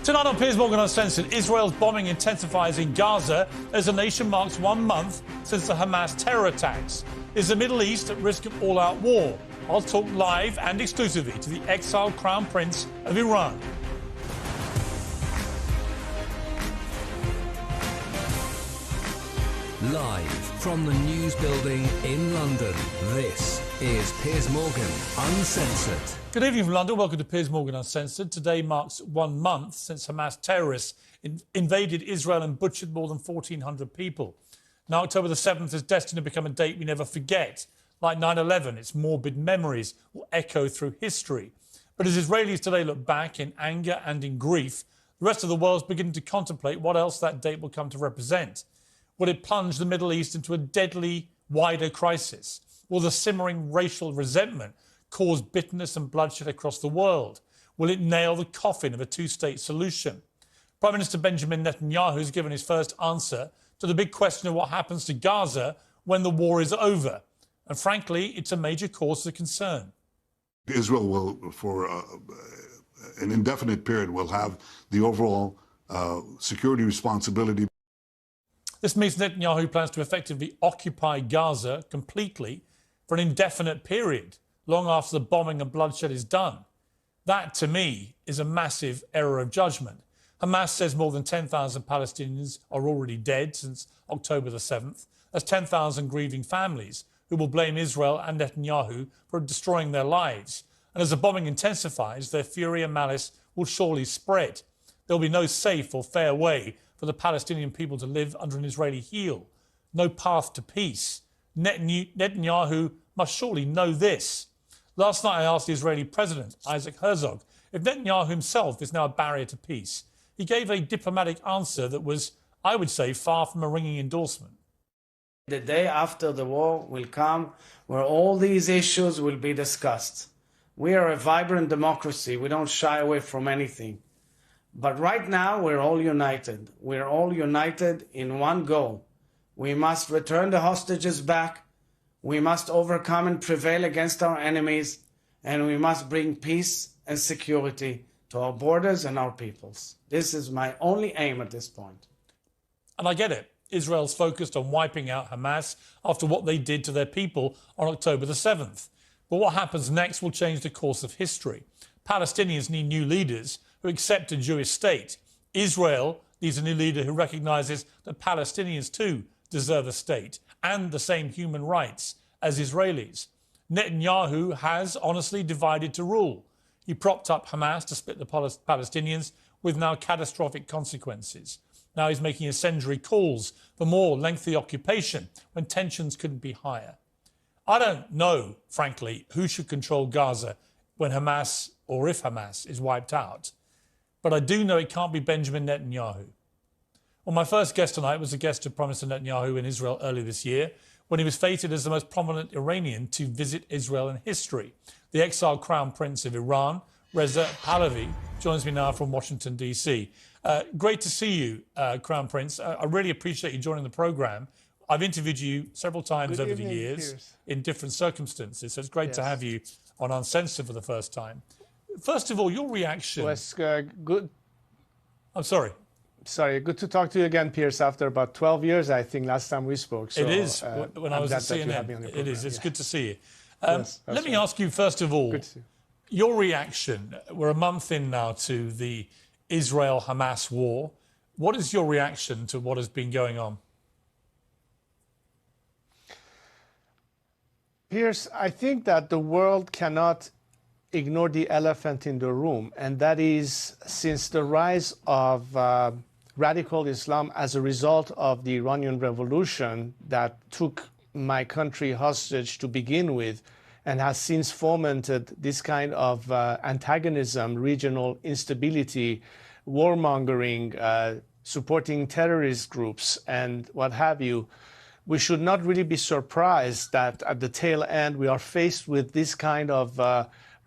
Tonight on Piers Morgan Uncensored, Israel's bombing intensifies in Gaza as the nation marks 1 month since the Hamas terror attacks. Is the Middle East at risk of all-out war? I'll talk live and exclusively to the exiled Crown Prince of Iran. Live from the News Building in London, this is Piers Morgan Uncensored. Good evening from London. Welcome to Piers Morgan Uncensored. Today marks 1 month since Hamas terrorists invaded Israel and butchered more than 1,400 people. Now, October the 7th is destined to become a date we never forget. Like 9/11, its morbid memories will echo through history. But as Israelis today look back in anger and in grief, the rest of the world's beginning to contemplate what else that date will come to represent. Will it plunge the Middle East into a deadly, wider crisis? Will the simmering racial resentment cause bitterness and bloodshed across the world? Will it nail the coffin of a two-state solution? Prime Minister Benjamin Netanyahu has given his first answer to the big question of what happens to Gaza when the war is over. And frankly, it's a major cause of concern. Israel will, for an indefinite period, will have the overall security responsibility. This means Netanyahu plans to effectively occupy Gaza completely for an indefinite period, long after the bombing and bloodshed is done. That, to me, is a massive error of judgment. Hamas says more than 10,000 Palestinians are already dead since October the 7th. That's 10,000 grieving families who will blame Israel and Netanyahu for destroying their lives. And as the bombing intensifies, their fury and malice will surely spread. There will be no safe or fair way for the Palestinian people to live under an Israeli heel. No path to peace. Netanyahu must surely know this. Last night I asked the Israeli President, Isaac Herzog, if Netanyahu himself is now a barrier to peace. He gave a diplomatic answer that was, I would say, far from a ringing endorsement. The day after the war will come where all these issues will be discussed. We are a vibrant democracy. We don't shy away from anything. But right now, we're all united. We're all united in one goal. We must return the hostages back. We must overcome and prevail against our enemies. And we must bring peace and security to our borders and our peoples. This is my only aim at this point. And I get it. Israel's focused on wiping out Hamas after what they did to their people on October the 7th. But what happens next will change the course of history. Palestinians need new leaders who accept a Jewish state. Israel needs a new leader who recognises that Palestinians too deserve a state and the same human rights as Israelis. Netanyahu has honestly divided to rule. He propped up Hamas to split the Palestinians with now catastrophic consequences. Now he's making incendiary calls for more lengthy occupation when tensions couldn't be higher. I don't know, frankly, who should control Gaza when Hamas, or if Hamas, is wiped out. But I do know it can't be Benjamin Netanyahu. Well, my first guest tonight was a guest of Prime Minister Netanyahu in Israel earlier this year, when he was feted as the most prominent Iranian to visit Israel in history. The exiled Crown Prince of Iran, Reza Pahlavi, joins me now from Washington, D.C. Great to see you, Crown Prince. I really appreciate you joining the programme. I've interviewed you several times over the years in different circumstances, so it's great to have you on Uncensored for the first time. First of all, your reaction... was good. I'm sorry. Sorry, good to talk to you again, Piers, after about 12 years, I think, last time we spoke. So, it is, when I was at CNN. It is, it's good to see you. Yes, let me ask you, first of all, your reaction. We're a month in now to the Israel-Hamas war. What is your reaction to what has been going on? Piers, I think that the world cannot ignore the elephant in the room, and that is, since the rise of radical Islam as a result of the Iranian Revolution that took my country hostage to begin with and has since fomented this kind of antagonism, regional instability, warmongering, supporting terrorist groups and what have you, we should not really be surprised that at the tail end we are faced with this kind of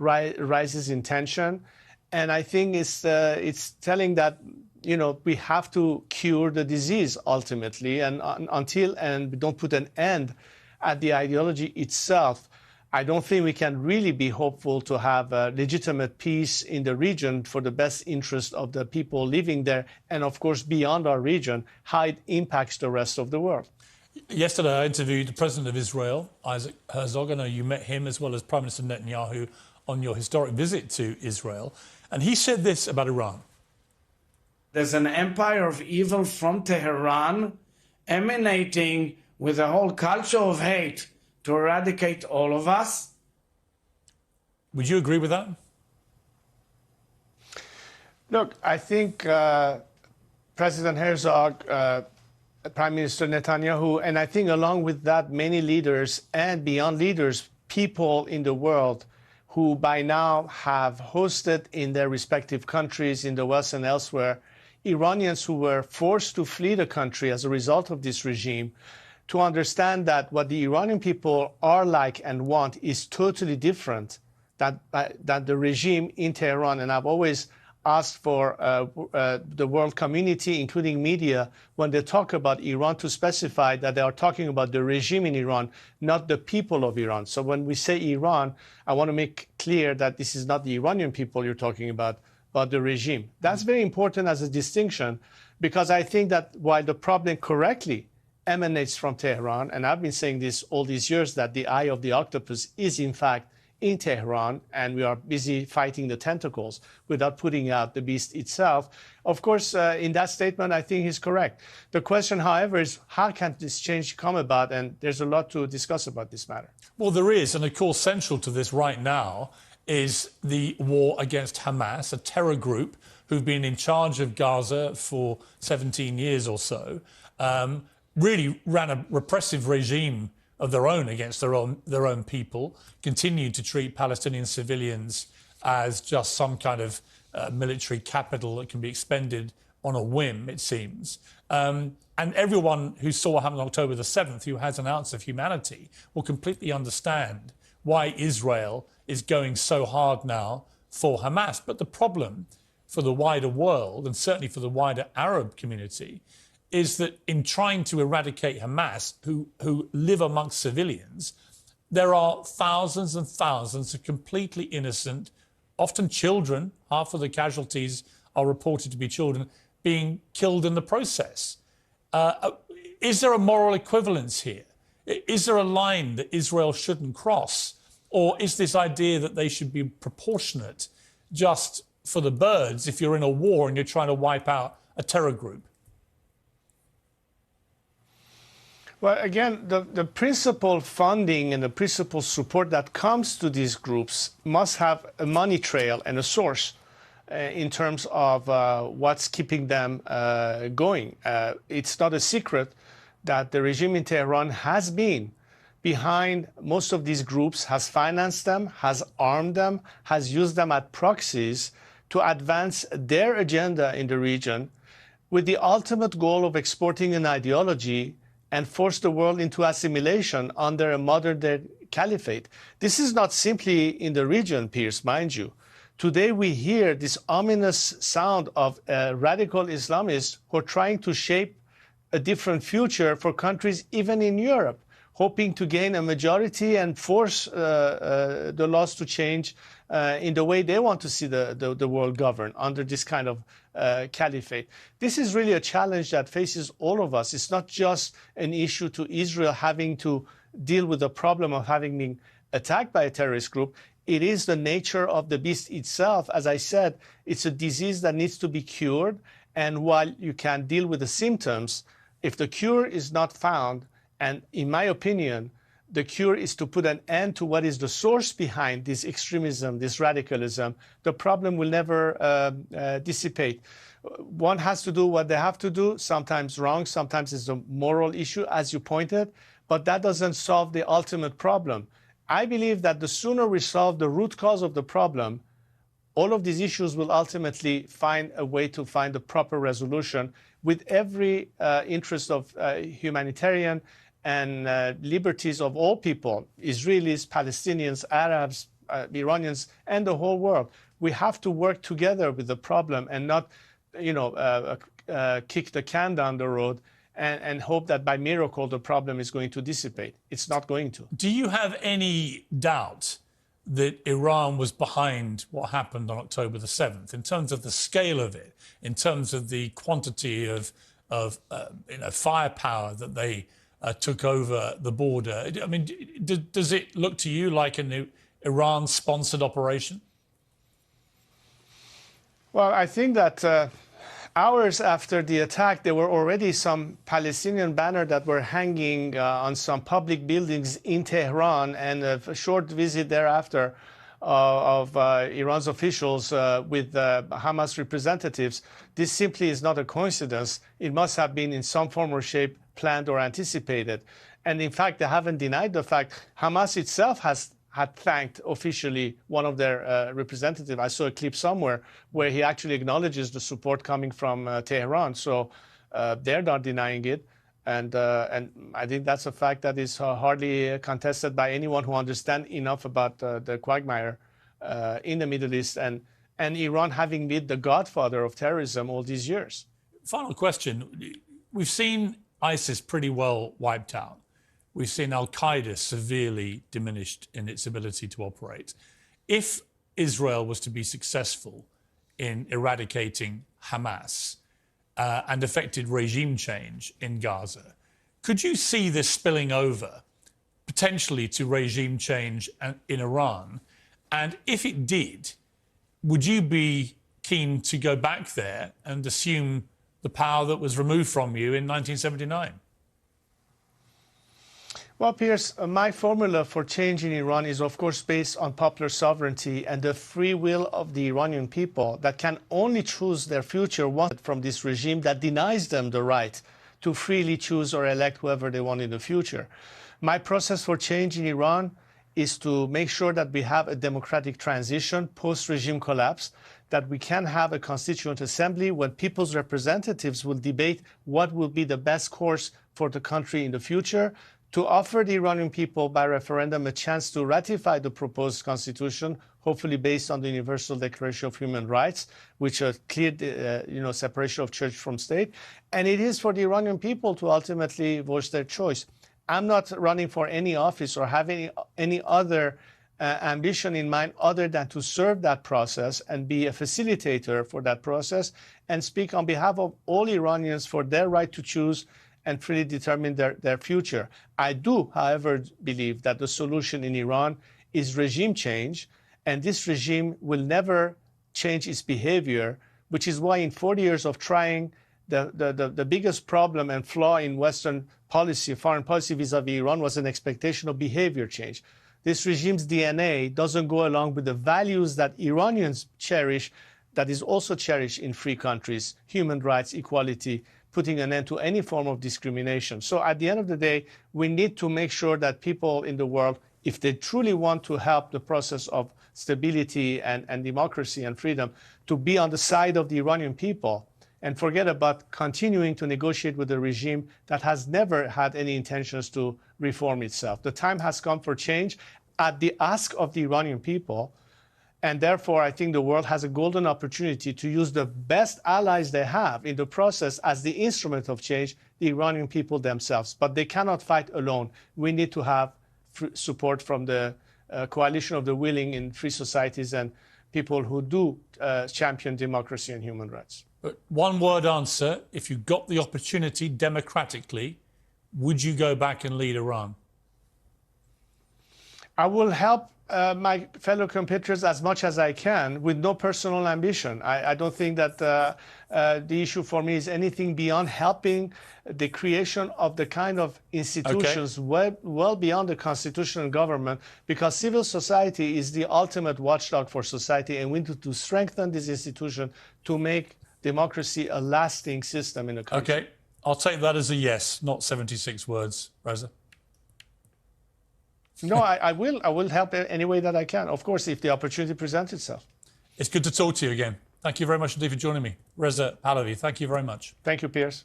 rises in tension. And I think it's telling that, you know, we have to cure the disease ultimately, and until we don't put an end at the ideology itself, I don't think we can really be hopeful to have a legitimate peace in the region for the best interest of the people living there, and of course beyond our region, how it impacts the rest of the world. Yesterday, I interviewed the president of Israel, Isaac Herzog. I know you met him as well as Prime Minister Netanyahu on your historic visit to Israel. And he said this about Iran. There's an empire of evil from Tehran emanating with a whole culture of hate to eradicate all of us. Would you agree with that? Look, I think President Herzog, Prime Minister Netanyahu, and I think along with that, many leaders and beyond leaders, people in the world who by now have hosted in their respective countries in the West and elsewhere, Iranians who were forced to flee the country as a result of this regime, to understand that what the Iranian people are like and want is totally different than the regime in Tehran. And I've always asked for the world community, including media, when they talk about Iran, to specify that they are talking about the regime in Iran, not the people of Iran. So when we say Iran, I want to make clear that this is not the Iranian people you're talking about, but the regime. That's very important as a distinction, because I think that while the problem correctly emanates from Tehran, and I've been saying this all these years, that the eye of the octopus is in fact in Tehran, and we are busy fighting the tentacles without putting out the beast itself. Of course, in that statement, I think he's correct. The question, however, is how can this change come about? And there's a lot to discuss about this matter. Well, there is, and of course, central to this right now is the war against Hamas, a terror group who've been in charge of Gaza for 17 years or so, really ran a repressive regime of their own against their own people, continued to treat Palestinian civilians as just some kind of military capital that can be expended on a whim, it seems. And everyone who saw what happened on October the 7th, who has an ounce of humanity, will completely understand why Israel is going so hard now for Hamas. But the problem for the wider world, and certainly for the wider Arab community, is that in trying to eradicate Hamas, who live amongst civilians, there are thousands and thousands of completely innocent, often children, half of the casualties are reported to be children, being killed in the process. Is there a moral equivalence here? Is there a line that Israel shouldn't cross? Or is this idea that they should be proportionate just for the birds if you're in a war and you're trying to wipe out a terror group? Well, again, the principal funding and the principal support that comes to these groups must have a money trail and a source in terms of what's keeping them going. It's not a secret that the regime in Tehran has been behind most of these groups, has financed them, has armed them, has used them as proxies to advance their agenda in the region with the ultimate goal of exporting an ideology and force the world into assimilation under a modern-day caliphate. This is not simply in the region, Piers, mind you. Today we hear this ominous sound of radical Islamists who are trying to shape a different future for countries even in Europe, hoping to gain a majority and force the laws to change in the way they want to see the world governed under this kind of caliphate. This is really a challenge that faces all of us. It's not just an issue to Israel having to deal with the problem of having been attacked by a terrorist group. It is the nature of the beast itself. As I said, it's a disease that needs to be cured. And while you can deal with the symptoms, if the cure is not found, and in my opinion, the cure is to put an end to what is the source behind this extremism, this radicalism, the problem will never dissipate. One has to do what they have to do, sometimes wrong, sometimes it's a moral issue, as you pointed, but that doesn't solve the ultimate problem. I believe that the sooner we solve the root cause of the problem, all of these issues will ultimately find a way to find a proper resolution with every interest of humanitarian and liberties of all people, Israelis, Palestinians, Arabs, Iranians, and the whole world. We have to work together with the problem and not, kick the can down the road and hope that by miracle the problem is going to dissipate. It's not going to. Do you have any doubt that Iran was behind what happened on October the 7th in terms of the scale of it, in terms of the quantity of firepower that they took over the border? I mean, does it look to you like an Iran-sponsored operation? Well, I think that hours after the attack, there were already some Palestinian banners that were hanging on some public buildings in Tehran, and a short visit thereafter of Iran's officials with Hamas representatives. This simply is not a coincidence. It must have been in some form or shape planned or anticipated. And in fact, they haven't denied the fact. Hamas itself had thanked officially one of their representatives. I saw a clip somewhere where he actually acknowledges the support coming from Tehran. So they're not denying it. And I think that's a fact that is hardly contested by anyone who understands enough about the quagmire in the Middle East and Iran having been the godfather of terrorism all these years. Final question. We've seen ISIS pretty well wiped out. We've seen al-Qaeda severely diminished in its ability to operate. If Israel was to be successful in eradicating Hamas and effected regime change in Gaza, could you see this spilling over potentially to regime change in Iran? And if it did, would you be keen to go back there and assume the power that was removed from you in 1979? Well, Piers, my formula for change in Iran is, of course, based on popular sovereignty and the free will of the Iranian people that can only choose their future from this regime that denies them the right to freely choose or elect whoever they want in the future. My process for change in Iran is to make sure that we have a democratic transition post-regime collapse, that we can have a constituent assembly when people's representatives will debate what will be the best course for the country in the future, to offer the Iranian people by referendum a chance to ratify the proposed constitution, hopefully based on the Universal Declaration of Human Rights, which are clear, separation of church from state. And it is for the Iranian people to ultimately voice their choice. I'm not running for any office or having any other ambition in mind other than to serve that process and be a facilitator for that process and speak on behalf of all Iranians for their right to choose and freely determine their future. I do, however, believe that the solution in Iran is regime change, and this regime will never change its behavior, which is why in 40 years of trying, the biggest problem and flaw in Western policy, foreign policy vis-a-vis Iran was an expectation of behavior change. This regime's DNA doesn't go along with the values that Iranians cherish, that is also cherished in free countries: human rights, equality, putting an end to any form of discrimination. So at the end of the day, we need to make sure that people in the world, if they truly want to help the process of stability and democracy and freedom, to be on the side of the Iranian people and forget about continuing to negotiate with a regime that has never had any intentions to reform itself. The time has come for change at the ask of the Iranian people. And therefore, I think the world has a golden opportunity to use the best allies they have in the process as the instrument of change, the Iranian people themselves. But they cannot fight alone. We need to have support from the coalition of the willing in free societies and people who do champion democracy and human rights. But one word answer: if you got the opportunity democratically, would you go back and lead Iran? I will help my fellow compatriots as much as I can with no personal ambition. I don't think that the issue for me is anything beyond helping the creation of the kind of institutions well beyond the constitutional government, because civil society is the ultimate watchdog for society, and we need to strengthen this institution to make democracy a lasting system in the country. Okay, I'll take that as a yes, not 76 words, Reza. No, I will help any way that I can, of course, if the opportunity presents itself. It's good to talk to you again. Thank you very much indeed for joining me. Reza Pahlavi, thank you very much. Thank you, Piers.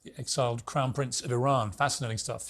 The exiled Crown Prince of Iran. Fascinating stuff.